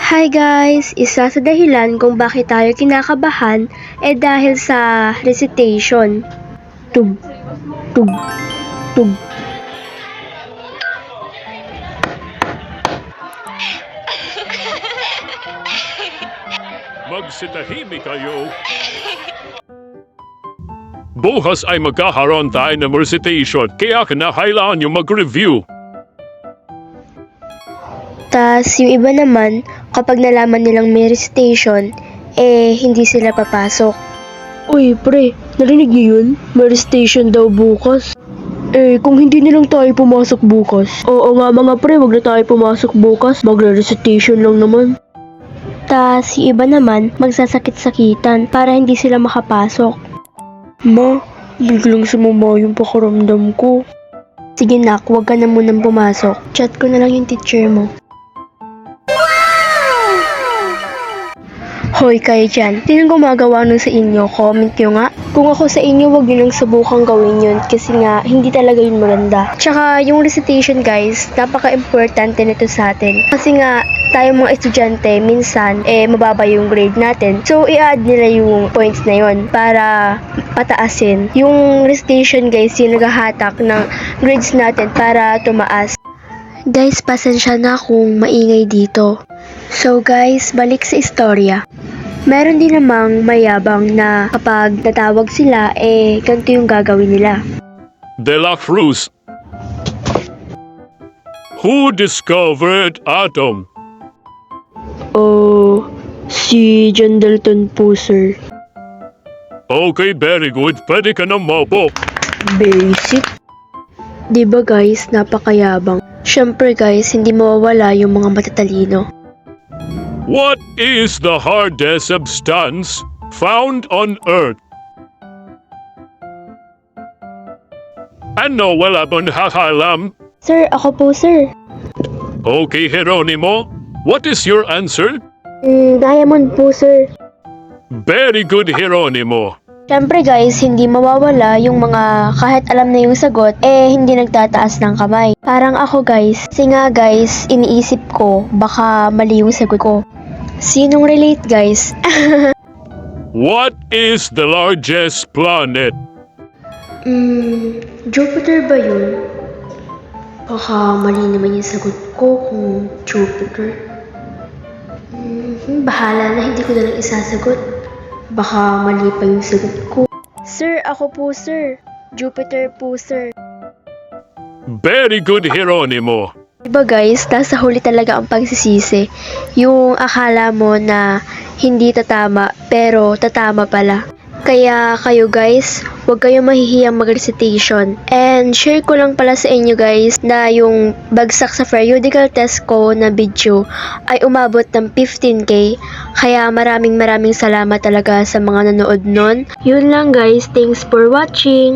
Hi guys! Isa sa dahilan kung bakit tayo kinakabahan dahil sa recitation. Tug, tug, tug. Magsitahimik kayo. Bukas ay magkakaroon tayo ng recitation, kaya kinakailangan nyo mag-review. Tas yung iba naman, kapag nalaman nilang may recitation, hindi sila papasok. Uy pre, narinig niyo yun? May recitation daw bukas. Kung hindi nilang tayo pumasok bukas. Oo nga mga pre, wag na tayo pumasok bukas. Magre-recitation lang naman. Tas yung iba naman, magsasakit-sakitan para hindi sila makapasok. Ma, biglang sumama yung pakiramdam ko. Sige nak, huwag ka na munang pumasok. Chat ko na lang yung teacher mo. Hoy kayo dyan, sinong gumagawa nun sa inyo? Comment nyo nga. Kung ako sa inyo, wag nyo nang subukang gawin yun kasi nga, hindi talaga yun maganda. Tsaka yung recitation guys, napaka-importante nito sa atin. Kasi nga, tayo mga estudyante, minsan, mababa yung grade natin. So, i-add nila yung points na yun para pataasin. Yung recitation guys, yung naghahatak ng grades natin para tumaas. Guys, pasensya na kung maingay dito. So guys, balik sa istorya. Meron din namang mayabang na kapag natawag sila, ganito yung gagawin nila. De La Cruz. Who discovered atom? Si John Dalton po, sir. Okay, very good. Pwede ka na maupo. Basic. Diba guys, napakayabang. Syempre guys, hindi mawawala yung mga matatalino. What is the hardest substance found on Earth? Ano wala mo nakakalam? Sir, ako po sir. Okay, Geronimo. What is your answer? Diamond po sir. Very good, Geronimo. Syempre guys, hindi mawawala yung mga kahit alam na yung sagot, hindi nagtataas ng kamay. Parang ako guys, kasi nga guys, iniisip ko, baka mali yung sagot ko. Sinong relate guys? What is the largest planet? Jupiter ba yun? Baka mali naman yung sagot ko kung Jupiter. Bahala na, hindi ko na lang isasagot. Baka mali pa yung sagot ko. Sir, ako po sir. Jupiter po sir. Very good, Geronimo. Diba guys, nasa huli talaga ang pagsisisi. Yung akala mo na hindi tatama, pero tatama pala. Kaya kayo guys, huwag kayong mahihiyang mag-recitation. And share ko lang pala sa inyo guys na yung bagsak sa periodical test ko na video ay umabot ng 15K. Kaya maraming salamat talaga sa mga nanood nun. Yun lang guys, thanks for watching!